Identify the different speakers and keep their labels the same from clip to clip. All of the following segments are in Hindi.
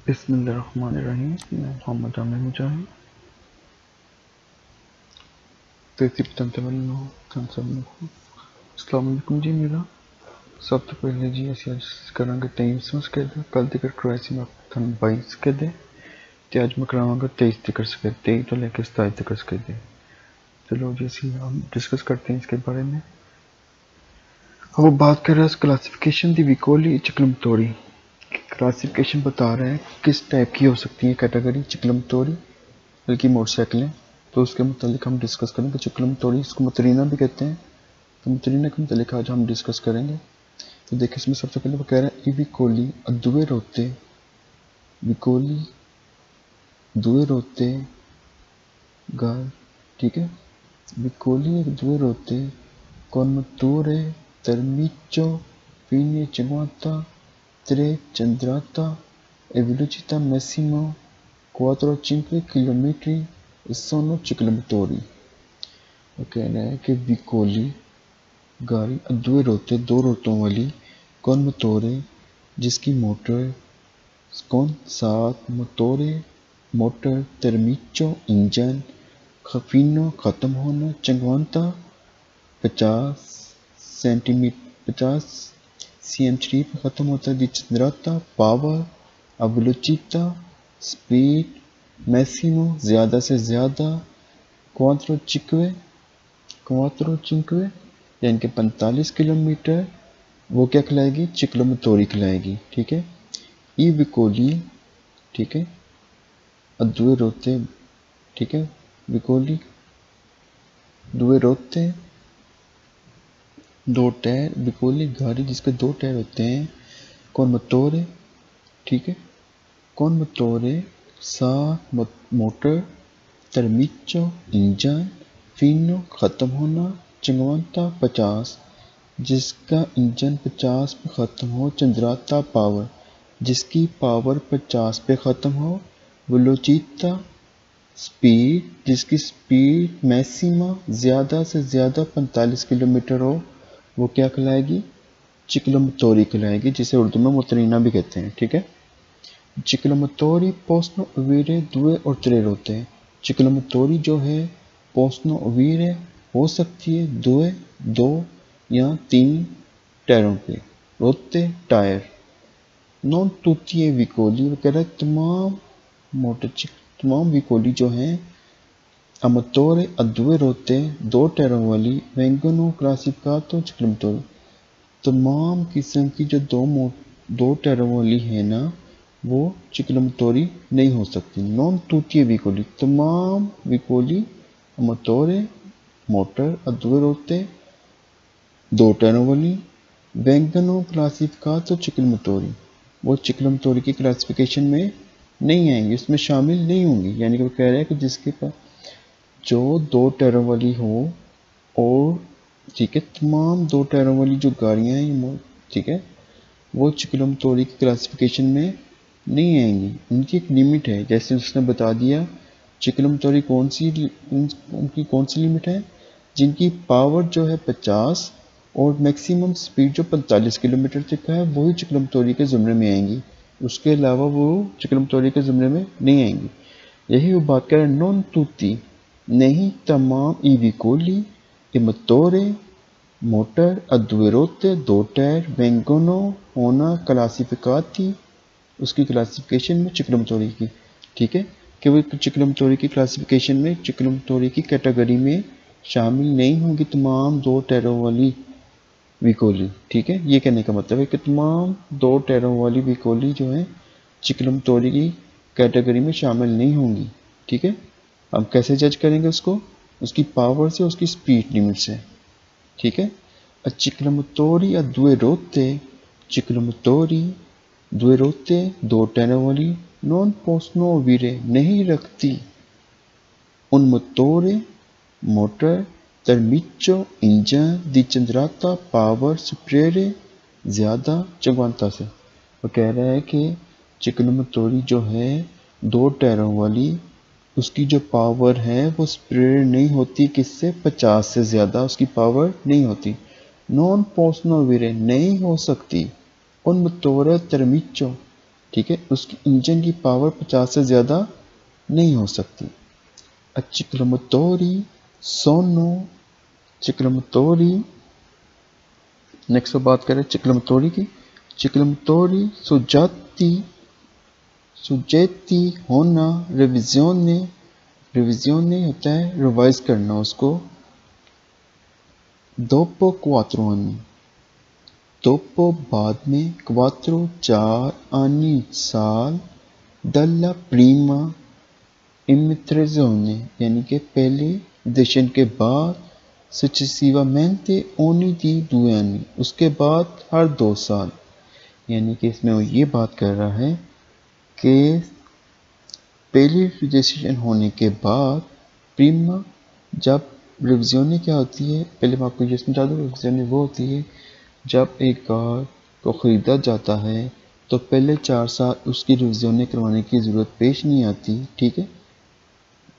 Speaker 1: बिस्मिल्लाहिर्रहमानिर्रहीम। मैं मोहम्मद आमिर मुजाहिद। अस्सलाम वालेकुम जी। मेरा सब तो पहले जी ਅਸੀਂ ਅੱਜ ਕਰਾਂਗੇ 23ਵਾਂ ਸਕੇਲ। ਕੱਲ ਤੱਕ ਕਰਵਾਇਆ ਮੈਂ ਤੁਹਾਨੂੰ 22 ਸਕੇਲ ਦੇ ਤੇ ਅੱਜ ਮੈਂ ਕਰਾਵਾਂਗਾ 23 तक ਸਕੇਲ, 23 ਤੋਂ ਲੈ ਕੇ 27 तक ਸਕੇल ਦੇ। चलो जी ਅਸੀਂ हम डिस्कस करते हैं इसके बारे में। अब वो बात कर रहा है क्लासिफिकेशन दी विकोली चिकलमतोड़ी। क्लासिफिकेशन बता रहे हैं किस टाइप की हो सकती है कैटेगरी चिकलमतोड़ी बल्कि मोटरसाइकिलें। तो उसके मुतालिक हम डिस्कस करेंगे। चिकलमतोड़ी इसको मतरीना भी कहते हैं, तो मतरीना के मुतालिक आज हम डिस्कस करेंगे। तो देखिए इसमें सबसे पहले वो कह रहा है विकोली दुए रोते, विकोली दुए रोते गाल, ठीक है। विकोली दुए रोते conmutore termiccio fine 50 3 centrata e velocità massima 4-5 km sono ciclomotori। वो कह रहा है कि विकोली गाड़ी दुए रोते दो रोतों वाली कौन मोटोरे जिसकी मोटर कौन सात मोटोरे मोटर termiccio इंजन खफीनो खत्म होना चंगवांता 50 सेंटीमीटर 50 cm3 पर ख़त्म होता है। डिचंद्राता पावर अवलोचिता स्पीड मैक्सिमो ज़्यादा से ज़्यादा क्वात्रो चिक्वे यानी कि 45 किलोमीटर वो क्या खिलाएगी चिकलमतोरी खिलाएगी, ठीक है। ई विकोली, ठीक है। अद्वे रोते, ठीक है। विकोली दुए रोते दो टायर, विकोली गाड़ी जिसके दो टायर होते हैं। कौन मोटोरे, ठीक है। कौन मोटोरे सा मोटर termiccio इंजन फिनो ख़त्म होना चंगवांता 50 जिसका इंजन 50 पे ख़त्म हो। चंद्राता पावर जिसकी पावर 50 पे ख़त्म हो। वेलोचिता स्पीड जिसकी स्पीड मैक्सिमा ज़्यादा से ज़्यादा 45 किलोमीटर हो, वो क्या कहलाएगी चिकलमतोरी कहलाएगी, जिसे उर्दू में मुतरीना भी कहते हैं, ठीक है। चिकलमतोरी पोस्नो अवीरे दुए और त्रे रोते हैं। चिकलमतोरी जो है पोस्नो अवीरे हो सकती है दुए दो या तीन टायरों पे, रोते टायर। नॉन टूटी विकोली वगैरह तमाम तमाम विकोली जो हैं अमतोरे अद्वे रोते दो टायरों वाली वेंगनो क्लासिफिकातो चिकलमतोरी। तमाम किस्म की जो दो टायरों वाली है ना वो चिकलमतोरी नहीं हो सकती। नॉन टूटी विकोली तमाम विकोली अमतोरे मोटर अद्वे रोते दो टायरों वाली वेंगनो क्लासिफिकातो चिकलमतोरी वो चिकलमतोरी की क्लासिफिकेशन में नहीं आएंगी, उसमें शामिल नहीं होंगी। यानी कि वो कह रहे हैं कि जिसके पास जो दो टायरों वाली हो और, ठीक है, तमाम दो टायरों वाली जो गाड़ियाँ हैं, ठीक है, वो चिकलमतोरी की क्लासिफिकेशन में नहीं आएंगी। उनकी एक लिमिट है, जैसे उसने बता दिया चिकलमतोरी उनकी कौन सी लिमिट है, जिनकी पावर जो है 50 और मैक्सिमम स्पीड जो 45 किलोमीटर तक है वही चिकलमतोरी के ज़ुमरे में आएंगी। उसके अलावा वो चिकलमतोरी के ज़ुमरे में नहीं आएंगी। यही वो बात कर रहे हैं नॉन टूटी नहीं तमाम ई विकोली इमतोरे मोटर अद्वे रोते दो टायर वेंगोनो होना क्लासिफिकाती उसकी क्लासिफिकेशन में चिकलमतोरी की, ठीक है, कि वो चिकलमतोरी की क्लासिफिकेशन में चिकलमतोरी की कैटेगरी में शामिल नहीं होंगी तमाम दो टायरों वाली विकोली, ठीक है। ये कहने का मतलब है कि तमाम दो टायरों वाली विकोली जो है चिकलमतोरी की कैटेगरी में शामिल नहीं होंगी, ठीक है। हम कैसे जज करेंगे उसको, उसकी पावर से, उसकी स्पीड लिमिट से, ठीक है। चिकलमतोरी या दुए रोते चिकलमतोरी दुए रोते दो टायरों वाली नॉन पोस्नो वीरे नहीं रखती उन मोटोरे मोटर termiccio इंजन दी चंद्राता पावर सुप्रेरे ज़्यादा चंगवांता से। वो कह रहा है कि चिकलमतोरी जो है दो टायरों वाली उसकी जो पावर है वो सुप्रेरे नहीं होती, किससे 50 से ज़्यादा उसकी पावर नहीं होती। नॉन पोस्नो वीरे नहीं हो सकती उन मोटोरे termiccio ठीक है, उसकी इंजन की पावर 50 से ज़्यादा नहीं हो सकती। ciclomotori sono ciclomotori। नेक्स्ट बात करें ciclomotori की। ciclomotori soggetti होना रिविज़ियोने होता है रिवाइज करना उसको। dopo 4 anni, dopo बाद में, 4 4 anni साल, dalla prima immigrazione यानी कि पहले इमिग्रेशन के बाद, successivamente ogni 2 anni उसके बाद हर 2 साल। यानी कि इसमें वो ये बात कर रहा है कि पहले रजिस्ट्रेशन होने के बाद प्रीमा, जब रिविज़ियोने क्या होती है, पहले मैं आपको ये समझा दूँ। रिविज़ियोने वो होती है जब एक कार को ख़रीदा जाता है तो पहले 4 साल उसकी रिविज़ियोने करवाने की ज़रूरत पेश नहीं आती, ठीक है।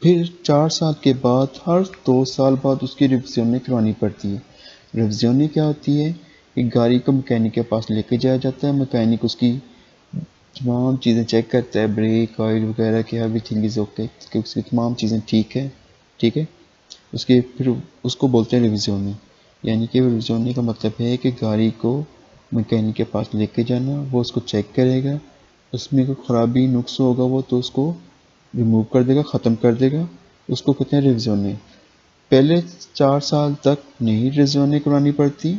Speaker 1: फिर 4 साल के बाद हर 2 साल बाद उसकी रिविज़ियोने करवानी पड़ती है। रिविज़ियोने क्या होती है, एक गाड़ी को मैकेनिक के पास लेके जाया जाता है, मैकेनिक उसकी तमाम चीज़ें चेक करता है, ब्रेक ऑयल वगैरह की एवरीथिंग इज़ ओके, कि उसकी तमाम चीज़ें ठीक है, ठीक है। उसके फिर उसको बोलते हैं रिविज़ियोने। यानी कि रिविज़ियोने का मतलब है कि गाड़ी को मैकेनिक के पास लेके जाना, वो उसको चेक करेगा, उसमें कोई ख़राबी नुक्स होगा वो तो उसको रिमूव कर देगा, ख़त्म कर देगा, उसको कहते हैं रिविज़ियोने। पहले 4 साल तक नहीं रिविज़ियोने करवानी पड़ती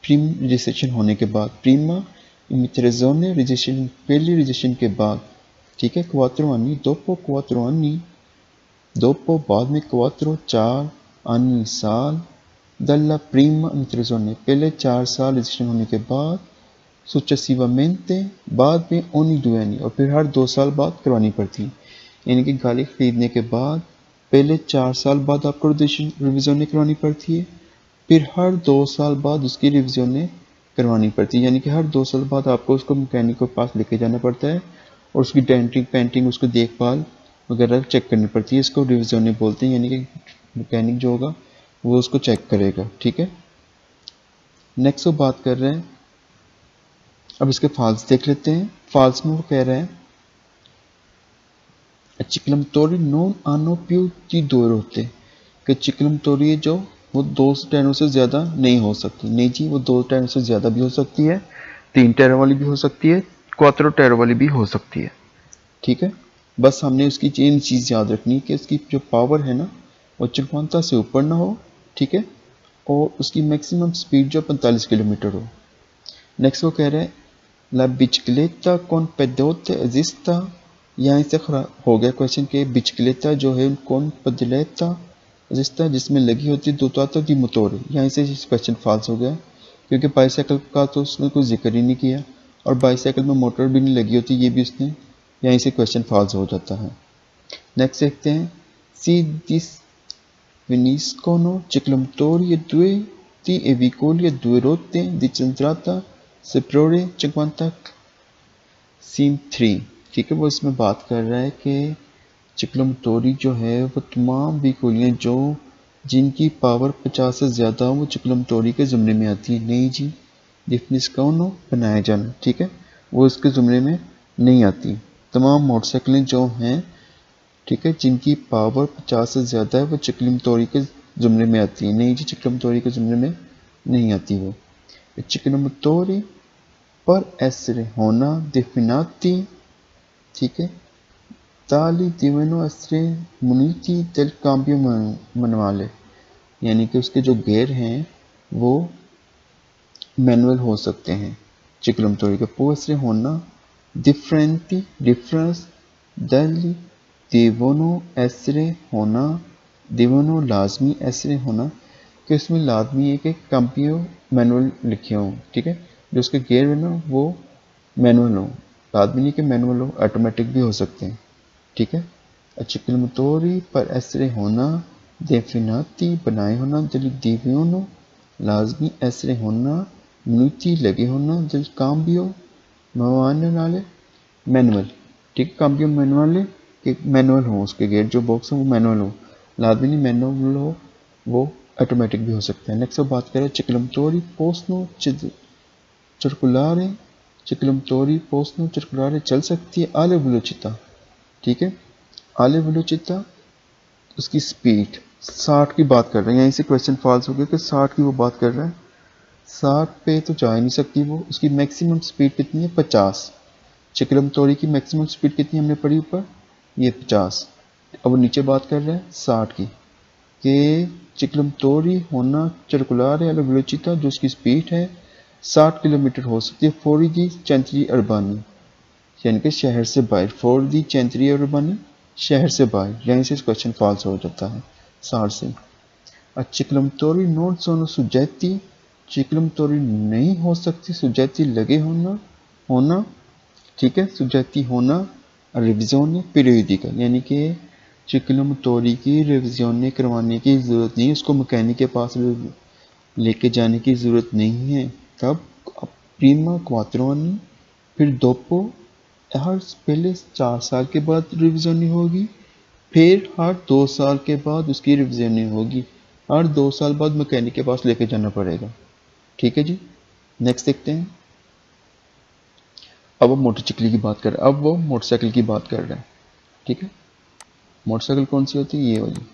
Speaker 1: प्रीम रजिस्ट्रेशन होने के बाद। प्रीमा इमिग्रेज़ियोने रजिस्ट्रेशन, पहली रजिस्ट्रेशन के बाद, ठीक है। 4 anni, dopo 4 anni, dopo बाद में 4 4 anni साल, dalla prima immigrazione पहले 4 साल रजिस्ट्रेशन होने के बाद, successivamente बाद में ogni 2 anni और फिर हर 2 साल बाद करवानी पड़ती है। यानी कि गाड़ी खरीदने के बाद पहले 4 साल बाद आपको रिविज़ियोने करवानी पड़ती है, फिर हर 2 साल बाद उसकी रिविज़ियोने करवानी पड़ती है। यानी कि हर 2 साल बाद आपको उसको मैकेनिक के पास लेके जाना पड़ता है और उसकी डेंटिंग पेंटिंग, उसको देखभाल वगैरह चेक करनी पड़ती है। इसको रिविज़ियोने बोलते हैं। यानी कि मैकेनिक जो होगा वो उसको चेक करेगा, ठीक है। नेक्स्ट वो बात कर रहे हैं, अब इसके फॉल्स देख लेते हैं। फॉल्स में वो कह रहे हैं ciclomotori non hanno più di 2 ruote, कि ciclomotori जो वो 2 टायरों से ज़्यादा नहीं हो सकती। नहीं जी, वो 2 टायरों से ज़्यादा भी हो सकती है, 3 टायरों वाली भी हो सकती है, 4 टायरों वाली भी हो सकती है, ठीक है। बस हमने उसकी चेन चीज़ याद रखनी कि उसकी जो पावर है ना वो 50 से ऊपर ना हो, ठीक है, और उसकी मैक्सिमम स्पीड जो 45 किलोमीटर हो। नेक्स्ट वो कह रहे हैं ला बिचक्लेटा कौन पेदोते एजिस्टा। यहाँ से हो गया क्वेश्चन के बिचक्लेटा जो है कौन पदलेता एजिस्टा, जिसमें लगी होती है दोताता दी मोटोर। यहाँ से क्वेश्चन फॉल्स हो गया क्योंकि बाईसाइकिल का तो उसने कोई जिक्र ही नहीं किया और बाईसाइकिल में मोटर भी नहीं लगी होती, ये भी उसने, यहीं से क्वेश्चन फॉल्स हो जाता है। नेक्स्ट देखते हैं see this finiscono ciclomotori e 2 di e veicoli e 2 rotte di centrata superiore 50 सीम 3, ठीक है। वो इसमें बात कर रहा है कि चिक्लोमोटोरी जो है वो तमाम व्हीकलियाँ जो जिनकी पावर 50 से ज़्यादा हो वो चिक्लोमोटोरी के ज़ुमरे में आती है। नहीं जी, डिफिनिस्कोनो बनाया जाना, ठीक है, वो इसके ज़ुमरे में नहीं आती। तमाम मोटरसाइकिलें जो हैं, ठीक है, जिनकी पावर 50 से ज़्यादा है वो चिक्लोमोटोरी के ज़ुमरे में आती है। नहीं जी, चिक्लोमोटोरी के ज़ुमरे में नहीं आती वो। चिक्लोमोटोरी पर essere होना definiti, ठीक है, tali devono essere muniti del cambio manuale, यानी कि उसके जो गियर हैं वो मैनुअल हो सकते हैं चिक्लोमोटोरी के। può essere होना differenti difference dagli devono essere होना, devono लाजमी, essere होना कि उसमें लाजमी है कि कंपियो मैनुअल लिखे हों, ठीक है, जो उसके गियर है ना वो मैनुअल हो, लाजमी नहीं कि मैनुअल हो, ऑटोमेटिक भी हो सकते हैं, ठीक है। चिक्लोमोटोरी पर ऐसरे होना, देफिनाती बनाए होना, दिल दीवियोनो लाजमी, ऐसरे होना मुनीति लगे होना, दिल काम भी हो मवाने वाले मैनुअल, ठीक है, काम भी हो मैनुअल है कि मैनुअल हो, उसके गेट जो बॉक्स है वो मैनुअल हो, लाजमी नहीं मैनुअल हो, वो ऑटोमेटिक भी हो सकता है। नेक्स्ट बात करें चिक्लोमोटोरी पोस्टनो circolare चिक्लमतोरी पोस्नो circolare चल सकती है alle velocità, ठीक है। alle velocità उसकी स्पीड 60 की बात कर रहे हैं, यहीं से क्वेश्चन फॉल्स हो गया कि 60 की वो बात कर रहा है, 60 पे तो जा ही नहीं सकती वो। उसकी मैक्सिमम स्पीड कितनी है 50। चिक्लमतोरी की मैक्सिमम स्पीड कितनी हमने पढ़ी ऊपर, ये 50। अब वो नीचे बात कर रहा है 60 की कि चिक्लमतोरी होना circolare alla velocità जो उसकी स्पीड है 60 किलोमीटर हो सकती है फॉर दी centri urbani, यानी कि शहर से बाहर। फॉर दी centri urbani शहर से बाहर, यहीं से क्वेश्चन फॉल्स हो जाता है 60 से। चिक्लमतोरी non sono soggetti, चिक्लमतोरी नहीं हो सकती soggetti लगे होना, ठीक है, soggetti होना रिविजन पीरियडिका, यानी कि चिक्लमतोरी की रिविजन करवाने की ज़रूरत नहीं, उसको मैकेनिक के पास लेके जाने की ज़रूरत नहीं है। कब, प्रीमा क्वात्रो आनी, फिर दोपो, हर पहले 4 साल के बाद रिविजन होगी, फिर हर 2 साल के बाद उसकी रिविजन होगी, हर 2 साल बाद मैकेनिक के पास लेके जाना पड़ेगा, ठीक है जी। नेक्स्ट देखते हैं। अब वो मोटरसाइकिल की बात कर रहा है, अब वो मोटरसाइकिल की बात कर रहा है, ठीक है। मोटरसाइकिल कौन सी होती है, ये वाली।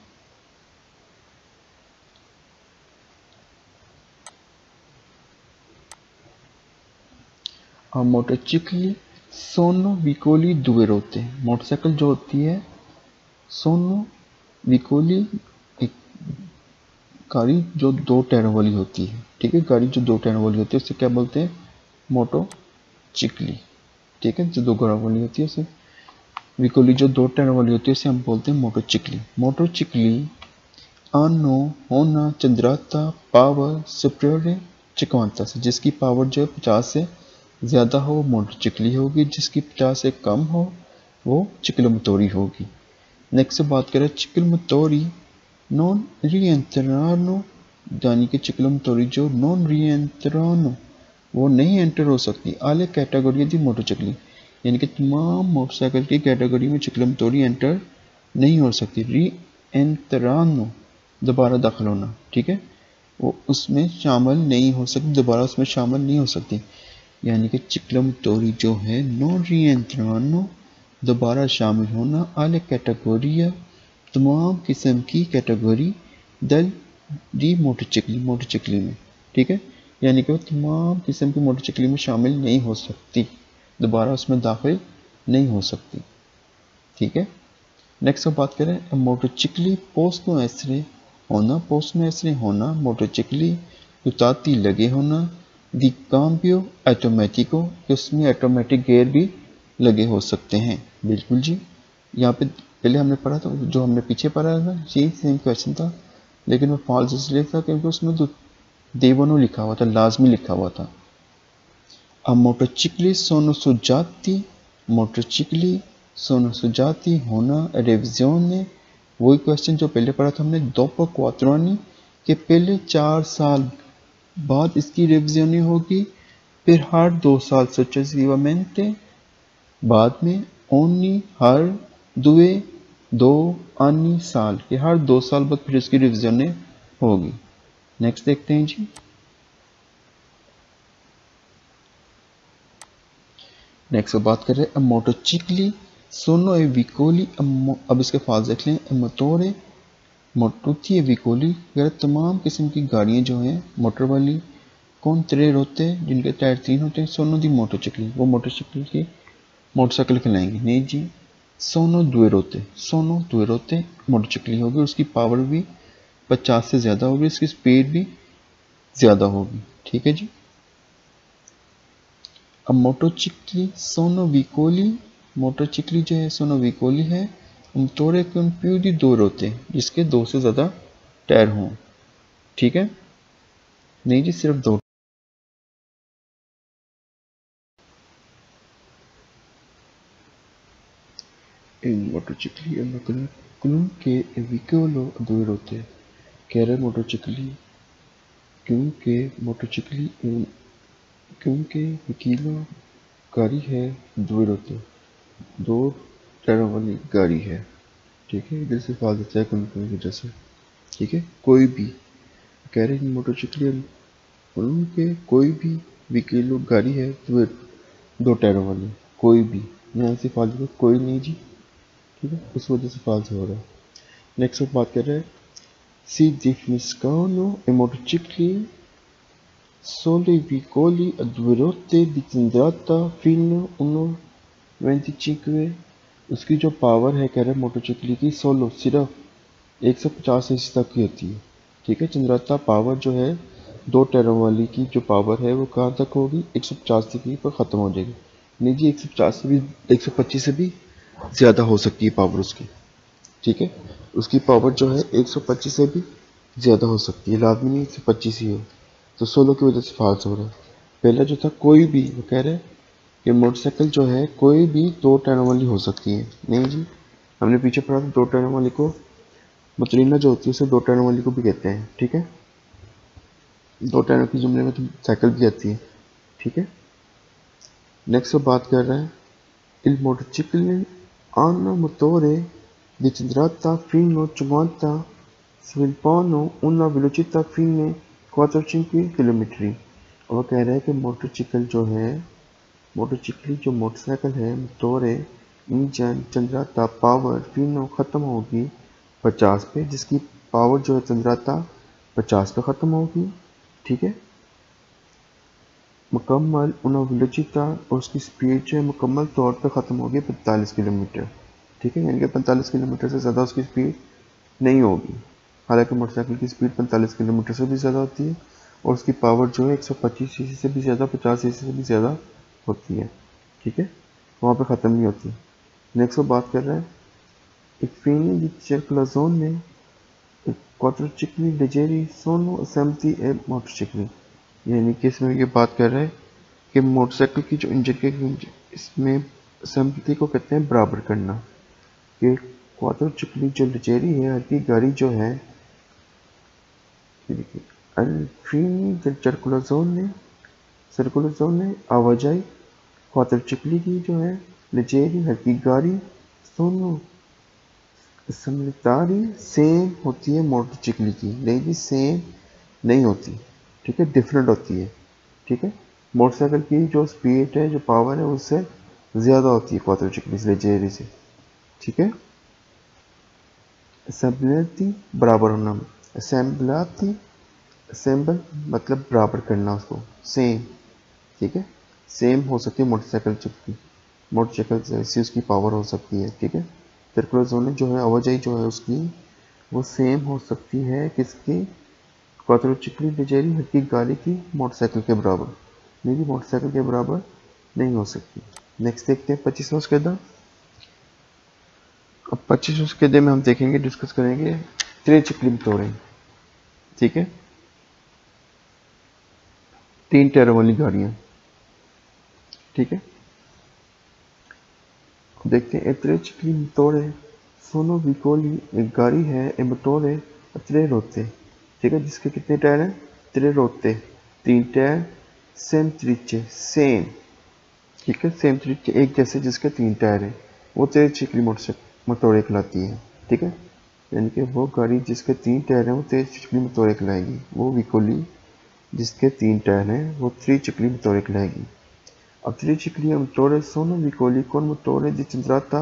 Speaker 1: अब मोटरसाइकिल सोनो विकोली दुए होते हैं। मोटरसाइकिल जो होती है सोनो विकोली, एक गाड़ी जो 2 टायरों वाली होती है, ठीक है, गाड़ी जो 2 टायरों वाली होती है उसे क्या बोलते हैं, मोटरसाइकिल, ठीक है, जो 2 टायरों वाली होती है उसे विकोली, जो 2 टायरों वाली होती है उसे हम बोलते हैं मोटरसाइकिल। मोटरसाइकिल आनो होना चंद्राता पावर सुप्रियर चिकवांता से, जिसकी पावर जो है 50 से ज़्यादा हो वो मोटरसाइकिल होगी, जिसकी 50 से कम हो वो चिक्लमतोरी होगी। नेक्स्ट बात करें चिक्लमतोरी नॉन रिएंट्रानो, यानी कि चिक्लमतोरी जो नॉन रिएंट्रानो वो नहीं एंटर हो सकती आले कैटेगरी दी मोटरसाइकिल, यानी कि तमाम मोटरसाइकिल की कैटेगरी में चिक्लमतोरी एंटर नहीं हो सकती। री-एंट्रानो दोबारा दाखिल होना, ठीक है, वो उसमें शामिल नहीं हो सकती, दोबारा उसमें शामिल नहीं हो सकती, यानी कि चिक्लमतोरी जो है नॉन रीएंट्रानो दोबारा शामिल होना आले कैटेगोरिया तमाम किस्म की कैटेगरी दल दी मोटरसाइकिल में, ठीक है, यानी कि वो तमाम किस्म की मोटरसाइकिल में शामिल नहीं हो सकती, दोबारा उसमें दाखिल नहीं हो सकती, ठीक है। नेक्स्ट हम बात करें मोटरसाइकिल पोस्टो एसरे होना, मोटरसाइकिल उताती लगे होना, दी काम्बियो ऑटोमेटिको, उसमें ऑटोमेटिक गियर भी लगे हो सकते हैं, बिल्कुल जी। यहाँ पे पहले हमने पढ़ा था, जो हमने पीछे पढ़ा था यही सेम क्वेश्चन था, लेकिन वो फॉल्स इसलिए था क्योंकि उसमें तो देवनो लिखा हुआ था, लाजमी लिखा हुआ था। अब मोटरसाइकिल सोनो सुजाती होना रिविजन ने, वही क्वेश्चन जो पहले पढ़ा था हमने, दोपो क्वात्रोनी के पहले 4 साल बाद इसकी रिविजन होगी, फिर हर 2 साल सक्सेसिवamente बाद में, ओनी हर 2 अन्य साल के हर 2 साल बाद फिर इसकी रिविजन होगी। नेक्स्ट देखते हैं जी। नेक्स्ट बात कर रहे हैं मोटरसाइकिल सोनो ए विकोली, अब इसके फाल्स देख लें, मोटोरे मोटुती ए विकोली, अगर तमाम किस्म की गाड़ियां जो हैं मोटर वाली कौन त्रे होते हैं जिनके टायर 3 होते हैं, सोनो दी मोटरसाइकिल, वो मोटरसाइकिल कहलाएंगे, नहीं जी। सोनो दुए रोते मोटरसाइकिल होगी, उसकी पावर भी 50 से ज़्यादा होगी, इसकी स्पीड भी ज़्यादा होगी, ठीक है जी। अब मोटरसाइकिल सोनो विकोली, मोटरसाइकिल जो है सोनो विकोली है, थोड़े कंप्यूटर 2 रोते हैं जिसके 2 से ज़्यादा टायर हों, ठीक है, नहीं जी सिर्फ 2। इन मोटरसाइकिल के विकोलो 2 रोते हैं, कह रहे मोटरसाइकिल क्योंकि वकीलो गाड़ी है 2 रोते, 2 टायरों वाली गाड़ी है, ठीक है, इधर से फाल देता है की वजह से, ठीक है। कोई भी कह रहे मोटरसाइकिल के कोई भी वकीलो गाड़ी है दो टायरों वाली कोई भी, यहाँ से फालतू कोई नहीं जी, ठीक है, उस वजह से फाल्स हो रहा है। नेक्स्ट बात कर रहे हैं सी definiscono e motocicli solo i piccoli a due rotte di cilindrata fino 1.25। उसकी जो पावर है कह रहे हैं मोटरसाइकिल की सोलो सिर्फ 150 सीसी तक की होती है, ठीक है। चंद्राता पावर जो है दो टायरों वाली की जो पावर है वो कहाँ तक होगी, 150 तक की पर ख़त्म हो जाएगी। नहीं जी 150 से भी 125 से भी ज़्यादा हो सकती है पावर उसकी, ठीक है। उसकी पावर जो है 125 से भी ज़्यादा हो सकती है, लाजमी नहीं 125 ही हो। तो 16 की वजह से फाल्स हो रहा है। पहला जो था कोई भी, वो कह रहे हैं कि मोटरसाइकिल जो है कोई भी दो टायरों वाली हो सकती है। नहीं जी, हमने पीछे पढ़ा था दो टायरों वाली को मतरीना जो होती है उसे दो टायरों वाली को भी कहते हैं, ठीक है। दो टायरों की जुमले में तो साइकिल भी आती है, ठीक है। नेक्स्ट बात कर रहे हैं il motociclo hanno motore di cilindrata fino a 50 sviluppano una velocità fine 4-5 kilometre. और वो कह रहा है कि मोटरसाइकिल जो है जो मोटरसाइकिल है मोटर है इंजन चंद्राता पावर फिनो ख़त्म होगी 50 पे, जिसकी पावर जो है चंद्राता 50 पे ख़त्म होगी, ठीक है। मुकम्मल उनविलोचिता और उसकी स्पीड जो है मुकम्मल तौर पर ख़त्म होगी 45 किलोमीटर, ठीक है। यानी कि 45 किलोमीटर से ज़्यादा उसकी स्पीड नहीं होगी। हालांकि मोटरसाइकिल की स्पीड 45 किलोमीटर से भी ज़्यादा होती है और उसकी पावर जो है 125 सीसी से भी ज़्यादा 50 सीसी से भी ज़्यादा होती है, ठीक है। वहाँ पे ख़त्म नहीं होती। नेक्स्ट बात कर रहे हैं Infine di circolazione e quadricicli leggeri sono esempi e motorcycle, यानी कि इसमें ये बात कर रहे हैं कि मोटरसाइकिल की जो इंजन के इसमें असम्पति को कहते हैं बराबर करना। कि क्वाड्रिसिकली जो लेजेरी है हल्की गाड़ी जो है अल्फीनी सर्कुलर ने आवाजाही क्वाड्रिसिकली की जो है लेजेरी हल्की गाड़ी दोनों समझदारी सेम होती है मोटरसाइकिल की, नहीं जी सेम नहीं होती, ठीक है, डिफरेंट होती है, ठीक है। मोटरसाइकिल की जो स्पीड है जो पावर है उससे ज़्यादा होती है क्वाड्रिसिकल लेजेरी से, ठीक है। असेंबलिटी बराबर होना, असेंबलाती असेंबल मतलब बराबर करना उसको, सेम, ठीक है। सेम हो सकती है मोटरसाइकिल से उसकी पावर हो सकती है, ठीक है। सर्कुलर जोन जो है आवाजाही जो है उसकी वो सेम हो सकती है किसकी, क्वाड्रिसिकल लेजेरी हल्की गाड़ी की मोटरसाइकिल के बराबर, नहीं जी मोटरसाइकिल के बराबर नहीं हो सकती। नेक्स्ट देखते हैं 25वां कायदा। अब 25वें कायदे में हम देखेंगे डिस्कस करेंगे त्रिचक्री मोटरें, ठीक है, तीन टायरों वाली गाड़ियां, ठीक है। देखते हैं त्रिचक्री मोटरें सोनो विकोली एक गाड़ी है ए मोटोरे त्रे रोते, ठीक है, जिसके कितने टायर हैं, त्रे रोते, तीन टायर सेम त्रिचे सेम, ठीक है, सेम तरीके एक जैसे जिसके तीन टायर हैं वो तेज चिकली मोटरें कहलाती है, ठीक है। यानी कि वो गाड़ी जिसके तीन टायर हैं वो तेज चिकली मोटरें कहलाएगी, वो विकोली जिसके तीन टायर हैं वो थ्री चिकली मोटरें कहलाएगी। अब थ्री चिकली मोटरें सोनो विकोली कौन मोटरें di centrata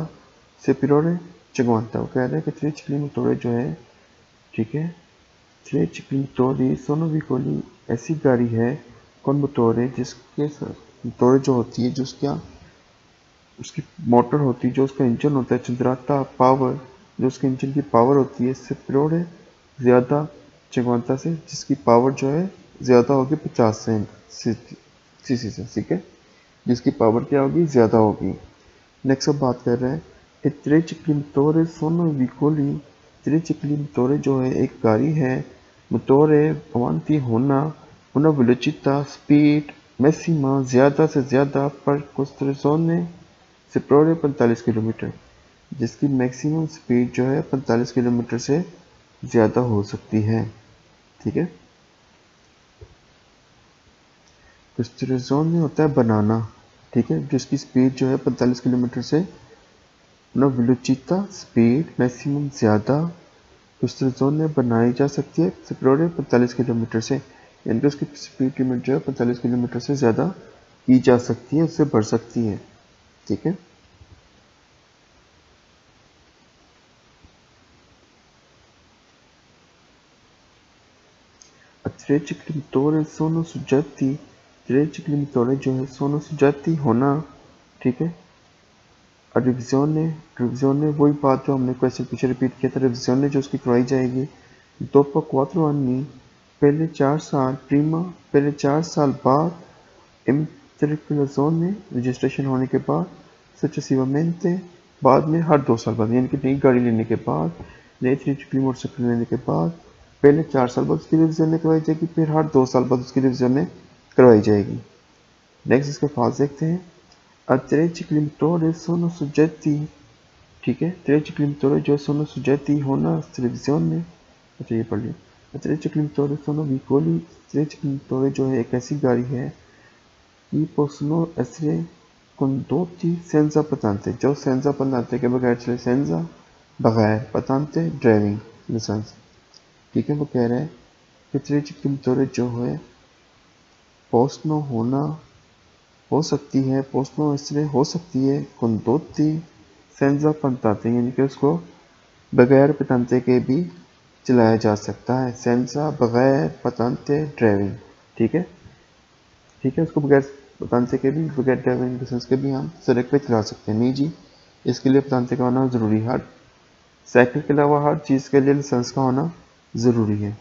Speaker 1: superiore 50, वो कह रहे हैं कि थ्री चिकली मोटरें जो है, ठीक है, थ्री चिकली मोटरें सोनो विकोली ऐसी गाड़ी है कौन मोटरें जिसके मोटरें जो होती है जो उसकी मोटर होती है जो उसका इंजन होता है चंद्राता पावर जो उसके इंजन की पावर होती है सुपीरियर है ज़्यादा चंद्राता से जिसकी पावर जो है ज़्यादा होगी 50 सीसी से, ठीक है, जिसकी पावर क्या होगी ज़्यादा होगी। नेक्स्ट अब बात कर रहे हैं त्रिचक्री मोटरें सोनो विकोली, त्रिचक्री मोटरें जो है एक गाड़ी है मोटरें अवांती होना una velocità स्पीड मैक्सिमा ज़्यादा से ज़्यादा पर कोस्ट्रेज़ोने से प्रोडे 45 किलोमीटर, जिसकी मैक्सिमम स्पीड जो है 45 किलोमीटर से ज़्यादा हो सकती है, ठीक है। कोस्ट्रेज़ोने होता है बनाना, ठीक है, जिसकी स्पीड जो है 45 किलोमीटर से ना वेलोचिता स्पीड मैक्सिमम ज़्यादा कोस्ट्रेज़ोने बनाई जा सकती है से प्रोडे 45 किलोमीटर से, यानी कि उसकी स्पीड लिमिट जो है 45 किलोमीटर से ज़्यादा की जा सकती है, उससे बढ़ सकती है। ठीक है, treci climitore sono soggetti, treci climitore जो है sono soggetti होना, ठीक है। और रिविजन ने वही बात जो हमने क्वेश्चन पीछे रिपीट किया था, रिविजन ने जो उसकी करवाई जाएगी dopo 4 anni, पहले 4 साल, प्रीमा पहले 4 साल बाद, इम्माट्रिकुलाzione रजिस्ट्रेशन होने के बाद, successivamente बाद में हर 2 साल बाद, यानी कि नई गाड़ी लेने के बाद, नई ट्रिपल मोटरसाइकिल लेने के बाद पहले 4 साल बाद उसकी रिविजन ने करवाई जाएगी, फिर हर 2 साल बाद उसकी रिविजन ने करवाई जाएगी। नेक्स्ट इसके पास देखते हैं, treci climatori sono soggetti, ठीक है, treci climatori जो sono soggetti होना रिविजन, अच्छा ये पढ़ लिया। treci climatori sono veicoli, treci climatori जो है एक ऐसी गाड़ी है कि possono essere condotti senza patente, जो senza patente के बगैर चले, senza बगैर, patente ड्राइविंग लाइसेंस। ठीक है, वो कह रहा है कि treci climatori जो है possono होना हो सकती है, possono essere हो सकती है, condotti senza patente यानी कि उसको बगैर patente के भी चलाया जा सकता है, senza बगैर patente ड्राइविंग। ठीक है, ठीक है, उसको बगैर patente के भी, बगैर ड्राइविंग लाइसेंस के भी हम सड़क पे चला सकते हैं। नहीं जी, इसके लिए patente का होना ज़रूरी है, हर साइकिल के अलावा हर चीज़ के लिए लाइसेंस का होना ज़रूरी है।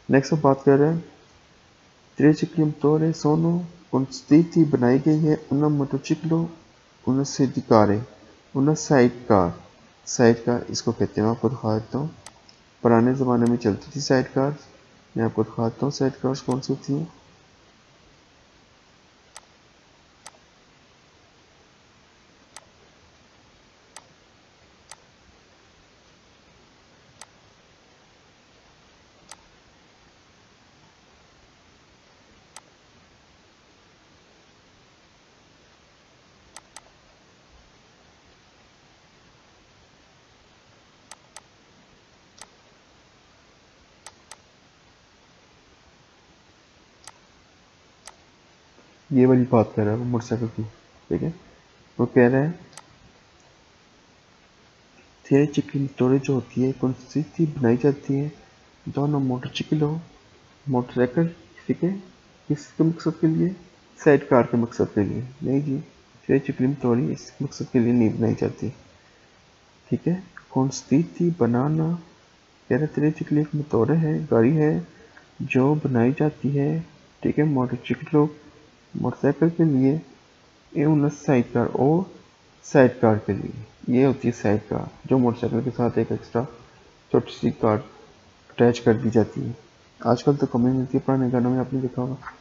Speaker 1: नेक्स्ट हम बात कर रहे हैं, treci climatori sono costruiti बनाई गई है una motociclo, una sedicare, una side car इसको कहते हैं। मैं आपको दिखा देता हूँ, पुराने ज़माने में चलती थी साइड कार, मैं आपको दिखाता हूँ साइड कार्स कौन सी होती हैं। ये वाली बात कर रहा है वो मोटरसाइकिल की, ठीक है। वो कह रहा है treci climatori जो होती है कौन सी बनाई जाती है दोनों मोटरसाइकिल, ठीक है, किसके मकसद के लिए, साइड कार के मकसद के लिए। नहीं जी, treci climatori इस मकसद के लिए नहीं बनाई जाती। ठीक है, कौन बनाना, कह रहे treci climatori है गाड़ी है जो बनाई जाती है, ठीक है, मोटरसाइकिल के लिए, ये उन्नत साइड कार और साइड कार के लिए, ये होती है साइड कार जो मोटरसाइकिल के साथ एक एक्स्ट्रा छोटी सी कार अटैच कर दी जाती है। आजकल तो कम ही मिलती है, पुराने गानों में आपने देखा होगा।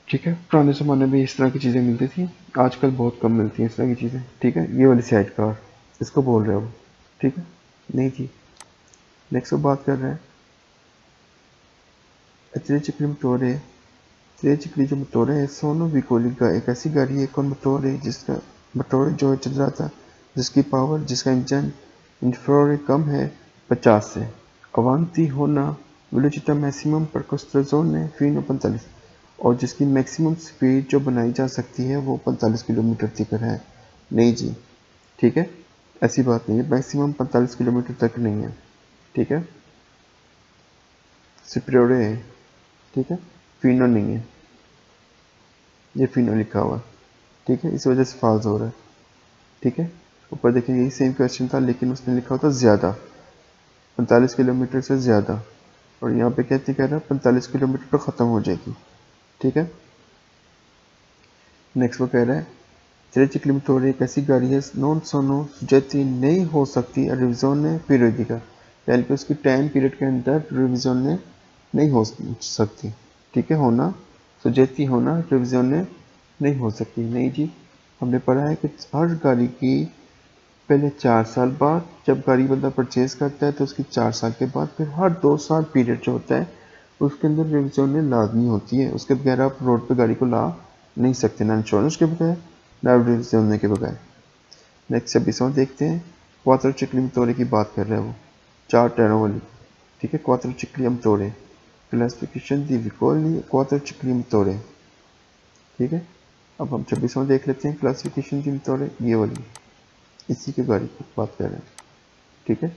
Speaker 1: ठीक है, पुराने ज़माने में इस तरह की चीज़ें मिलती थी, आजकल बहुत कम मिलती हैं इस तरह की चीज़ें। ठीक है, ये वाली साइड कार इसको बोल रहे हो, ठीक है। नहीं थी। नेक्स्ट बात कर रहे हैं ट्रेचिकली जो मोटोरे है सोनो विकोली का एक ऐसी गाड़ी है, कौन मोटोरे जिसका मोटोरे जो चल रहा था, जिसकी पावर, जिसका इंजन इंफ्रारे कम है 50 से, अवांति होना वेलोसिटी मैक्सिमम पर कोस्ट्रेजोन है फीनो 45, और जिसकी मैक्सिमम स्पीड जो बनाई जा सकती है वो 45 किलोमीटर तक है। नहीं जी, ठीक है, ऐसी बात नहीं है, मैक्सिमम 45 किलोमीटर तक नहीं है। ठीक है, सुपीरियर है, ठीक है, फीनो नहीं है, ये फीनो लिखा हुआ, ठीक है, इस वजह से फॉल्स हो रहा है। ठीक है, ऊपर देखें यही सेम क्वेश्चन था, लेकिन उसने लिखा होता ज़्यादा, 45 किलोमीटर से ज़्यादा, और यहाँ पे कहते कह रहा है 45 किलोमीटर पर ख़त्म हो जाएगी। ठीक है, नेक्स्ट वो कह रहा है treci climatori एक ऐसी गाड़ी है नॉन सोनो सुजेती नहीं हो सकती रिविजन ने पीरियड का, यानी कि उसकी टाइम पीरियड के अंदर रिविजन ने नहीं हो सकती। ठीक है, होना सुजेती होना रिविजन ने नहीं हो सकती। नहीं जी, हमने पढ़ा है कि हर गाड़ी की पहले 4 साल बाद, जब गाड़ी बंदा परचेज करता है तो उसकी 4 साल के बाद फिर हर 2 साल पीरियड जो होता है उसके अंदर रिविजन ने लाजमी होती है, उसके बगैर आप रोड पे गाड़ी को ला नहीं सकते, ना इंश्योरेंस के बगैर ना रिविजन होने के बगैर। नेक्स्ट 26वां देखते हैं, क्वाट्रोचिक्ली मोटोरे की बात कर रहा है वो, 4 टायरों वाली। ठीक है, क्वाट्रोचिक्ली मोटोरे क्लासिफिकेशन दी विकोली क्वाट्रोचिक्ली मोटोरे। ठीक है, अब हम 26वां देख लेते हैं क्लासिफिकेशन की तौर ये वाली, इसी के बारे में बात कर रहे हैं, ठीक है।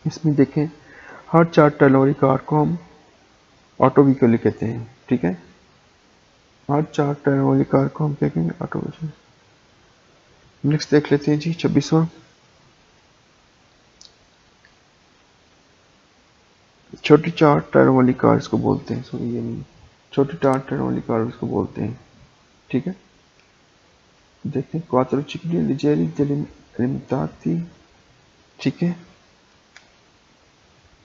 Speaker 1: इसमें देखें हर 4 टायर वाली कार को हम ऑटो व्हीकल कहते हैं, ठीक है। हर 4 टायर वाली कार को हम क्या कहेंगे, ऑटो व्हीकल। नेक्स्ट देख लेते हैं जी 26वां, छोटी 4 टायर वाली कार इसको बोलते हैं, सॉरी ये नहीं, छोटी 4 टायर वाली कार इसको बोलते हैं, ठीक है। देखते हैं quadricicli leggeri limitati, ठीक है,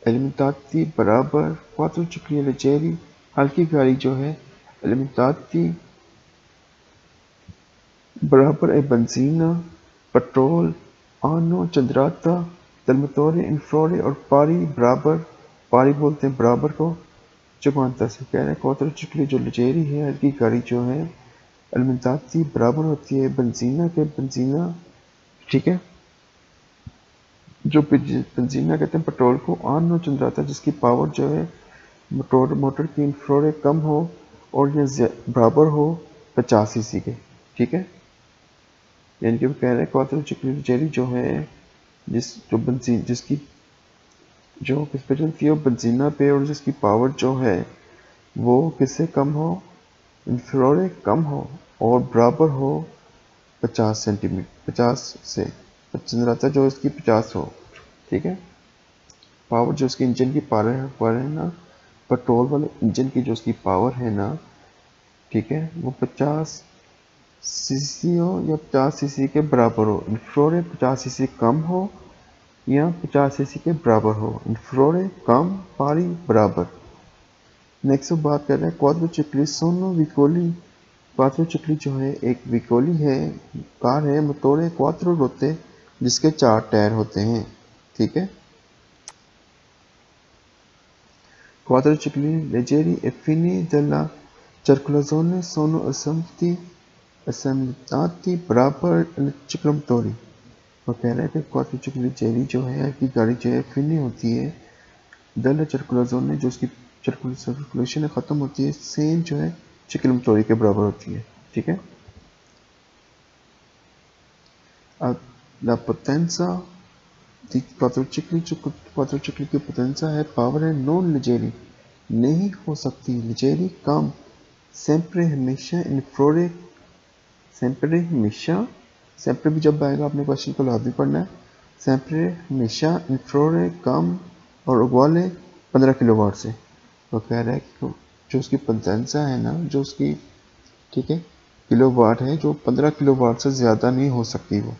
Speaker 1: limitati बराबर quadricicli leggeri हल्की गाड़ी जो है limitati बराबर है benzina petrol anno चंद्राता del motore inferiore और पारी बराबर, पारी बोलते हैं बराबर को, 54 से कह रहे हैं quadricicli जो leggeri है हल्की गाड़ी जो है लिमिटाती बराबर होती है बेंजीना के, बेंजीना, ठीक है, जो बेंजीना कहते हैं पेट्रोल को, आनो चंद्राता जिसकी पावर जो है मोटर की इंफ्रारेड कम हो और ये बराबर हो 50 सीसी के, ठीक है। यानी कि वो कह रहे हैं क्वाड्रिचिकली जो है जो बेंजीन जिसकी जो किस पे चलती है बेंजीना पे, और जिसकी पावर जो है वो किससे कम हो, इंफ्रारेड कम हो और बराबर हो 50 सेंटीमीटर, 50 से चंद्राता जो इसकी 50 हो, ठीक है। पावर जो इसके इंजन की पावर है ना, पेट्रोल वाले इंजन की जो उसकी पावर है ना, ठीक है, वो 50 सीसी हो या 50 सीसी के बराबर हो, इंफ्रारेड 50 सीसी कम हो या 50 सीसी के बराबर हो, इंफ्रारेड कम पारी बराबर। नेक्स्ट बात कर रहे हैं क्वाड्रिचिकली सोनो विकोली। क्वाड्रिचिकली जो है एक विकोली है, कार है, मोटोरे क्वात्रो रोते जिसके 4 टायर होते हैं, ठीक है। Quadricicli leggeri e fini della circolazione sono assemblati बराबर चिकलमतोरी। वो कह रहे हैं कि क्वाड्रिचिकली लेजेरी जो है कि गाड़ी जो है फिनी होती है, दल सर्कुलेशन जो उसकी सर्कुलेशन खत्म होती है, सेम जो है चिकलमतोरी के बराबर होती है, ठीक है। अब ला पोटेंसा क्वाड्रिचिकली की पोटेंसा है, पावर है नॉन लेजेरी नहीं हो सकती, लेजेरी कम, सेम्प्रे हमेशा, इन्फ्रोरे सेम्प्रे हमेशा, सेम्प्रे भी जब आएगा अपने क्वेश्चन को लाभ भी पढ़ना है, सेम्प्रे हमेशा, इन्फ्रोरे कम और उगवाले 15 किलोवाट से। वो कह रहा है कि जो उसकी पोटेंसा है ना, जो उसकी, ठीक है, किलोवाट है, जो 15 किलोवाट से ज़्यादा नहीं हो सकती वो,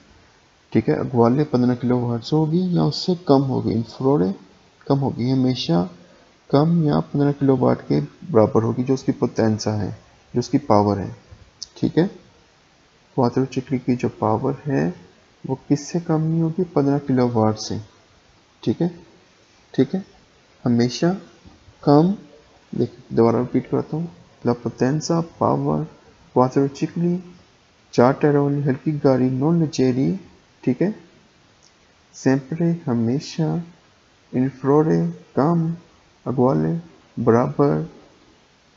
Speaker 1: ठीक है। अगवाले 15 किलोवाट से होगी या उससे कम होगी, इंफ्रारेड कम होगी, हमेशा कम या 15 किलोवाट के बराबर होगी, जो उसकी पोटेंसा है, जो उसकी पावर है, ठीक है। क्वाड्रिचिकली की जो पावर है वो किससे कम नहीं होगी, 15 किलोवाट से, ठीक है, ठीक है, हमेशा कम। देखिए दोबारा रिपीट करता हूँ, ला पोटेंसा पावर क्वाड्रिचिकली 4 टायर वाली हल्की गाड़ी नॉन लेजेरी, ठीक है, सेम्प्रे हमेशा, इन्फ्रोरे कम, अगवाले बराबर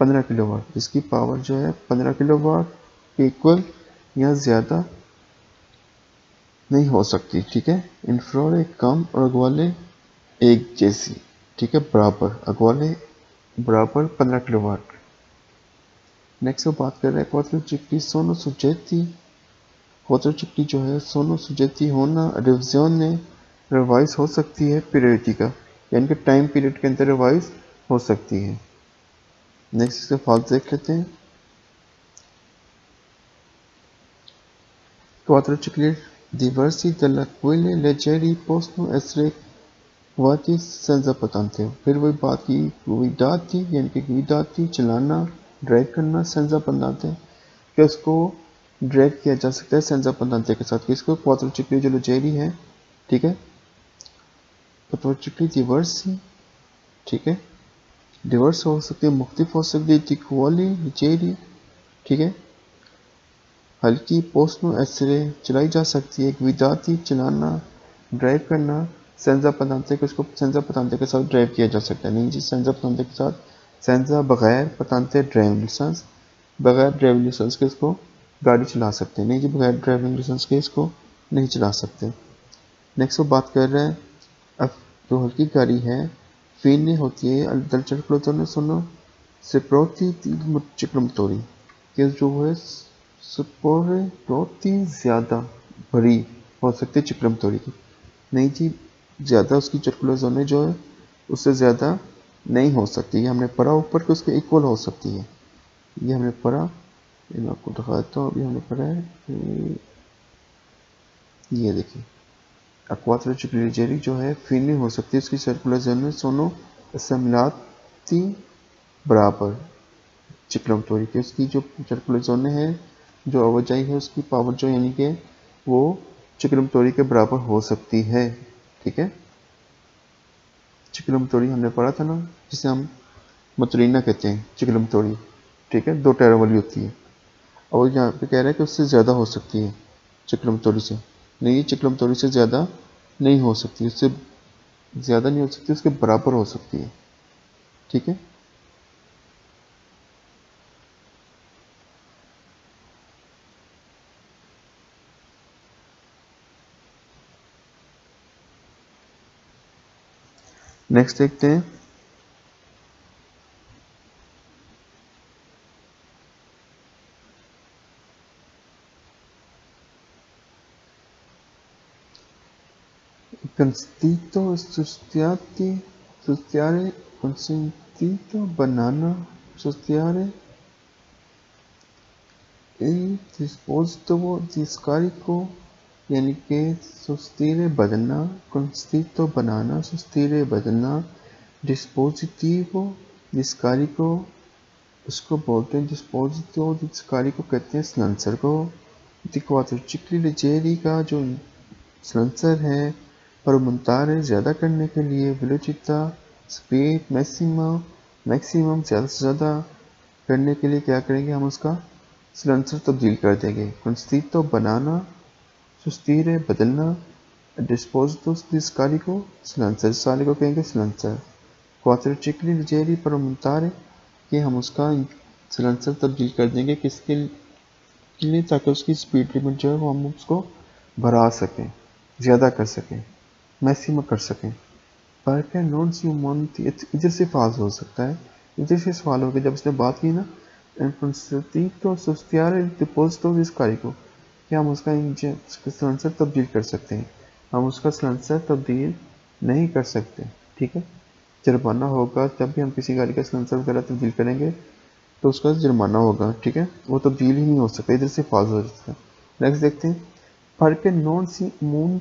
Speaker 1: 15 किलोवाट, जिसकी पावर जो है 15 किलोवाट के इक्वल या ज़्यादा नहीं हो सकती, ठीक है। इन्फ्रोरे कम और अगवाले एक जैसी, ठीक है, बराबर, अगवाले बराबर 15 किलोवाट। नेक्स्ट बात कर रहे हैं क्वाड्रिचिकली सोनो सुजेती। क्वाड्रिचिकली जो है सोनो सुजेती होना रिविजन में रिवाइज हो सकती है पीरियड का, यानी कि टाइम पीरियड के अंदर रिवाइज हो सकती है। नेक्स्ट इसके फॉल्ट देख लेते हैं। Quadricicli diversi dalla quelle leggeri possono essere guidati senza patente। फिर वही बात की guidati यानी कि guidati चलाना, ड्राइव करना, senza patente कि उसको ड्राइव किया जा सकता है senza patente के साथ, किसको, क्वाड्रिचिकली जो लेजेरी है, ठीक है। क्वाड्रिचिकली diversi, ठीक है, डिवर्स हो सकती है, मुख्तलिफ हो सकती है, तिक्वाली लेजेरी, ठीक है, हल्की पोस्टनो एसरे चलाई जा सकती है, विदाती चलाना, ड्राइव करना, सेंजा पतांते को इसको सेंजा पतांते के साथ ड्राइव किया जा सकता है। नहीं जी, सेंजा पतांते के साथ, सेंजा बगैर पतांते ड्राइविंग लाइसेंस, बगैर ड्राइविंग लाइसेंस के इसको गाड़ी चला सकते हैं। नहीं जी, बगैर ड्राइविंग लाइसेंस के इसको नहीं चला सकते। नेक्स्ट वो बात कर रहे हैं, अब जो हल्की गाड़ी है फीने होती है दल चक्र ने सुनो सिप्रोती चिक्रमतोरी कि जो है सिप्रोती ज़्यादा बड़ी हो सकती है चिक्रमतोरी की। नहीं जी, ज़्यादा उसकी सर्कुलर जोन जो है उससे ज़्यादा नहीं हो सकती। ये हमने पढ़ा ऊपर कि उसके इक्वल हो सकती है। ये हमने पढ़ा, मैं आपको दिखाता हूँ। अभी हमने पढ़ा है, ये देखिए अक्वाटर चिक्रीजेरी जो है फीनी हो सकती है उसकी सर्कुलर जोन में सोनो असमिलाती बराबर चिक्रमतोरी के। उसकी जो सर्कुलर जोन है, जो आवाजाही है उसकी पावर जो यानी कि वो चिक्रमतोरी के बराबर हो सकती है। ठीक है, चिक्रमतोरी हमने पढ़ा था ना, जिसे हम मतरीना कहते हैं चिक्रमतोरी। ठीक है, 2 टायरों वाली होती है। और यहाँ पे कह रहा है कि उससे ज़्यादा हो सकती है चिक्रमतोरी से। नहीं, चिक्रमतोरी से ज़्यादा नहीं हो सकती, उससे ज़्यादा नहीं हो सकती, उसके बराबर हो सकती है। ठीक है, नेक्स्ट देखते हैं। Consistito sostiare consentito banana sostiare il dispositivo di scarico यानी कि sostiene बदलना, consistito बनाना, sostiene बदलना, dispositivo di scarico उसको बोलते हैं dispositivo di scarico कहते हैं सिलेंसर को। di quadricicli leggeri का जो सिलेंसर है पर मुंतारे ज़्यादा करने के लिए वेलोसिटी स्पीड मैक्सिमम ज़्यादा से ज़्यादा करने के लिए क्या करेंगे, हम उसका सिलेंसर तब्दील कर देंगे। कंस्टीतो बनाना, सुस्तीरे बदलना, डिस्पोजिटो स्कारी को सिलेंसर साले को कहेंगे सिलेंसर। क्वाड्रिचिकली लिजेरी पर मुंतारे कि हम उसका सिलेंसर तब्दील कर देंगे किसके लिए, ताकि उसकी स्पीड लिमिट जो है वो हम उसको बढ़ा सकें, ज़्यादा कर सकें, मैक्सिमम कर सकें। पर क्या नॉन सी इधर से फाज हो सकता है, इधर से सवाल हो गया जब उसने बात की ना तो सुस्तियार डिपोजिटो इस कार्य को कि हम उसका सिलेंसर तब्दील कर सकते हैं, हम उसका सिलेंसर तब्दील नहीं कर सकते। ठीक है, जुर्माना होगा जब भी हम किसी गाड़ी का सिलेंसर वगैरह तब्दील करेंगे तो उसका जुर्माना होगा। ठीक है, वो तब्दील ही नहीं हो सकता, इधर से फाज हो जाता है। नेक्स्ट देखते हैं, फर्क नॉन सी मून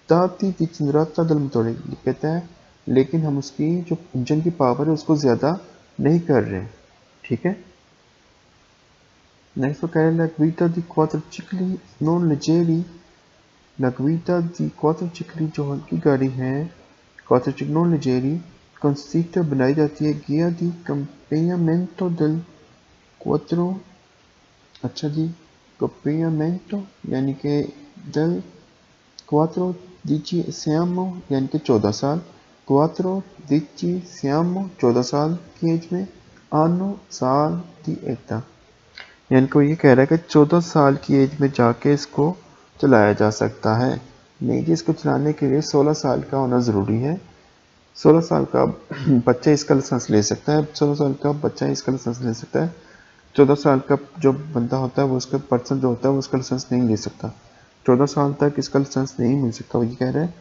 Speaker 1: ताती चंद्राता दल मतोड़े कहता है लेकिन हम उसकी जो इंजन की पावर है उसको ज़्यादा नहीं कर रहे। ठीक है, नेक्स्ट वो कह रहे लगवीटा दी क्वाड्रिचिकली नॉन लेजेरी, लगवीटा दी क्वाड्रिचिकली जो हल्की गाड़ी है क्वाड्रिचिक नॉन लेजेरी कंस्टिट्यूट बनाई जाती है गिया दी कंपेनियमेंटो दल क्वात्रो। अच्छा जी, कंपेनियमेंटो यानी कि दल क्वात्रो दिची सियामो यानी कि 14 साल, क्वात्रो दिची सियामो 14 साल की एज में, आनो साल दी एता यानी कि ये कह रहा है कि 14 साल की एज में जाके इसको चलाया जा सकता है। नहीं जी, इसको चलाने के लिए 16 साल का होना ज़रूरी है। 16 साल का बच्चा इसका लाइसेंस ले सकता है, 16 साल का बच्चा इसका लाइसेंस ले सकता है। 14 साल का जो बंदा होता है वो उसका पर्सन जो होता है वो उसका लाइसेंस नहीं ले सकता, 14 साल तक इसका लाइसेंस नहीं मिल सकता। वो ये कह रहा है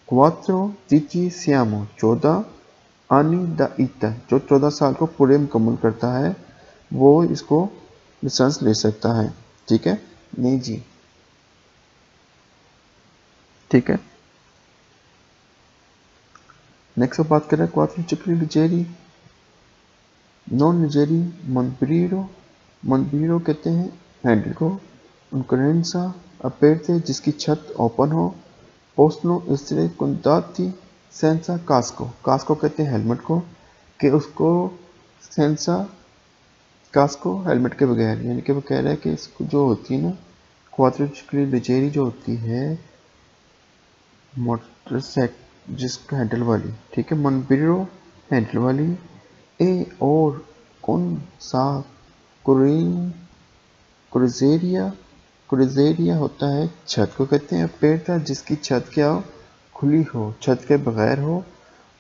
Speaker 1: क्वात्रो दिची सियामो 14 आनी द ईटा जो 14 साल को पूरे मुकम्मल करता है वो इसको लाइसेंस ले सकता है। ठीक है, नहीं जी, ठीक है। नेक्स्ट बात करें क्वाड्रिचिकली लिजेरी नॉन लिजेरी मनबीरो कहते हैं हैंडल को, उनकरेंसा अपेरते जिसकी छत ओपन हो, पोस्टनो इसरे कुंदाती सेंसा कास्को कहते हैं हेलमेट को कि उसको सेंसा कास्को हेलमेट के बगैर, यानी कि वो कह रहा है कि इसको जो होती है ना क्वाड्रिचिकली लिजेरी जो होती है मोटरसाइकिल जिसका हैंडल वाली, ठीक है। मनबिरो हैंडल वाली। ए और कौन सा क्रुजेरिया, क्रुजेरिया होता है छत को कहते हैं। पेड़ जिसकी छत क्या हो, खुली हो, छत के बगैर हो।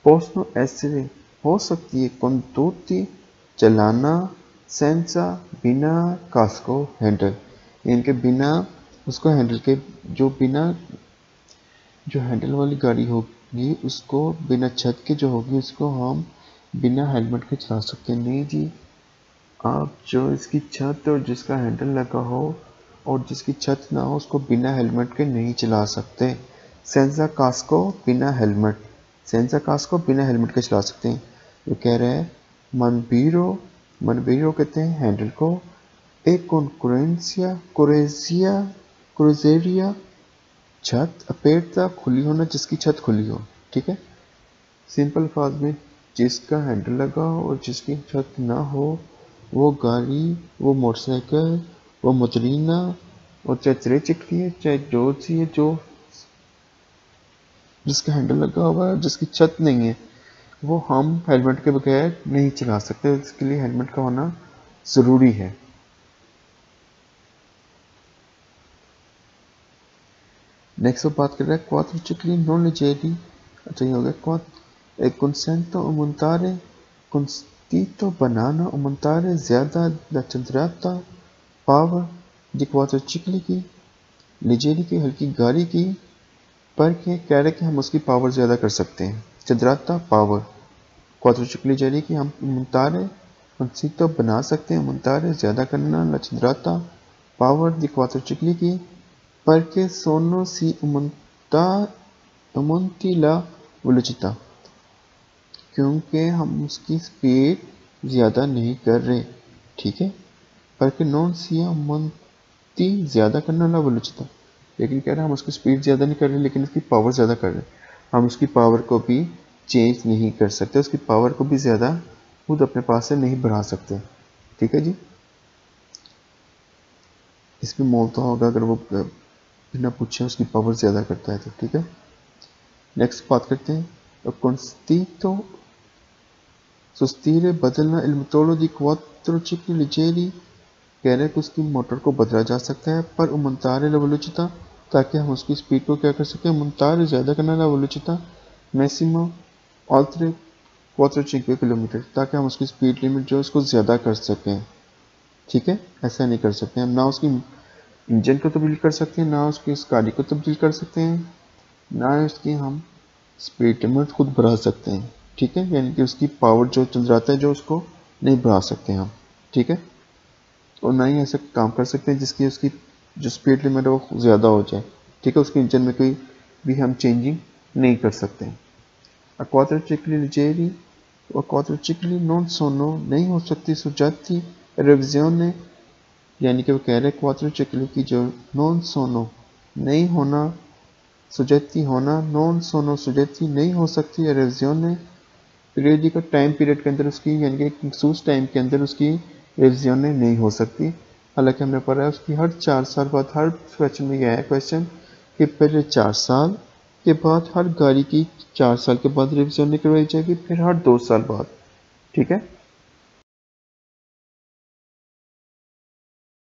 Speaker 1: पोस्नो ऐसे हो सकती है कंदूती चलाना, सेंसा बिना कास्को हैंडल, इनके बिना उसको हैंडल के, जो बिना जो हैंडल वाली गाड़ी होगी उसको बिना छत के जो होगी उसको हम बिना हेलमेट के चला सकते हैं। नहीं जी, आप जो इसकी छत और जिसका हैंडल लगा हो और जिसकी छत ना हो उसको बिना हेलमेट के नहीं चला सकते। सेंसा कास्को बिना हेलमेट, सेंसा कास्को बिना हेलमेट के चला सकते हैं। ये कह रहे हैं मनबीरो, मनबीरो कहते हैं हैंडल को। एक कॉन्कुरेंसिया कुरेजिया क्रुजेरिया छत, अपेटता खुली होना, जिसकी छत खुली हो, ठीक है। सिंपल अल्फाज में जिसका हैंडल लगा हो और जिसकी छत ना हो वो गाड़ी, वो मोटरसाइकिल, वो मोटरीना, और चाहे त्रे चिकली है चाहे जो सी है, जो जिसका हैंडल लगा हुआ है जिसकी छत नहीं है वो हम हेलमेट के बगैर नहीं चला सकते। इसके लिए हेलमेट का होना ज़रूरी है। नेक्स्ट बात कर रहा है क्वाड्रिचिकली नॉन लेजेरी। अच्छा ये हो गया consento aumentare, consentito banana aumentare ज़्यादा la चंद्राता पावर di quadricicli की, लेजेरी की हल्की गाड़ी की, पर के कह रहे कि हम उसकी पावर ज़्यादा कर सकते हैं। चंद्राता पावर, क्वाड्रिचिकली जेरी की हम aumentare consentito बना सकते हैं, aumentare ज़्यादा करना, la चंद्राता पावर di quadricicli की, पर के सोनो सी aumonti la velocità, क्योंकि हम उसकी स्पीड ज़्यादा नहीं कर रहे, ठीक है। पर के नॉन सिया मंती ज़्यादा करना ना वेलोसिटी, लेकिन कह रहे हैं हम उसकी स्पीड ज़्यादा नहीं कर रहे लेकिन उसकी पावर ज़्यादा कर रहे हैं। हम उसकी पावर को भी चेंज नहीं कर सकते, उसकी पावर को भी ज़्यादा खुद अपने पास से नहीं बढ़ा सकते, ठीक है जी। इसमें मोलता होगा अगर वो बिना पूछे उसकी पावर ज़्यादा करता है तो, ठीक है। नेक्स्ट बात करते हैं कॉन्स्टिटो सुस्तीरे बदलना il motore di quattrocicli leggeri, कह रहे हैं कि उसकी मोटर को बदला जा सकता है पर aumentare la velocità, ताकि हम उसकी स्पीड को क्या कर सकें, aumentare ज़्यादा करना la velocità massimo oltre 4-5 kilometre, ताकि हम उसकी स्पीड लिमिट जो उसको ज़्यादा कर सकें, ठीक है। ऐसा नहीं कर सकते हम, ना उसकी इंजन को तब्दील कर सकते हैं, ना उसकी उस गाड़ी को तब्दील कर सकते हैं, ना उसकी हम स्पीड लिमिट खुद बढ़ा सकते हैं, ठीक है। यानी कि उसकी पावर जो चंद्राता है जो उसको नहीं बढ़ा सकते हम, ठीक है। और ना ही ऐसा काम कर सकते हैं जिसकी उसकी जो स्पीड लिमिट है वो ज़्यादा हो जाए, ठीक है। उसके इंजन में कोई भी हम चेंजिंग नहीं कर सकते। क्वाड्रिचिकली लेजेरी और क्वाड्रिचिकली नॉन सोनो नहीं हो सकती सुजाती रिविजन ने, यानी कि वो कह रहे हैं क्वाड्रिचिकली की जो नॉन सोनो नहीं होना, सुजैती होना, नॉन सोनो सुजैती नहीं हो सकती रिविजन ने पीरियड का टाइम पीरियड के अंदर उसकी, यानी कि एक मखसूस टाइम के अंदर उसकी रिविजन नहीं हो सकती। हालांकि हमने पढ़ा है उसकी हर 4 साल बाद, हर क्वेश्चन में यह है क्वेश्चन कि पहले 4 साल के बाद हर गाड़ी की 4 साल के बाद रिविजन करवाई जाएगी, फिर हर 2 साल बाद, ठीक है।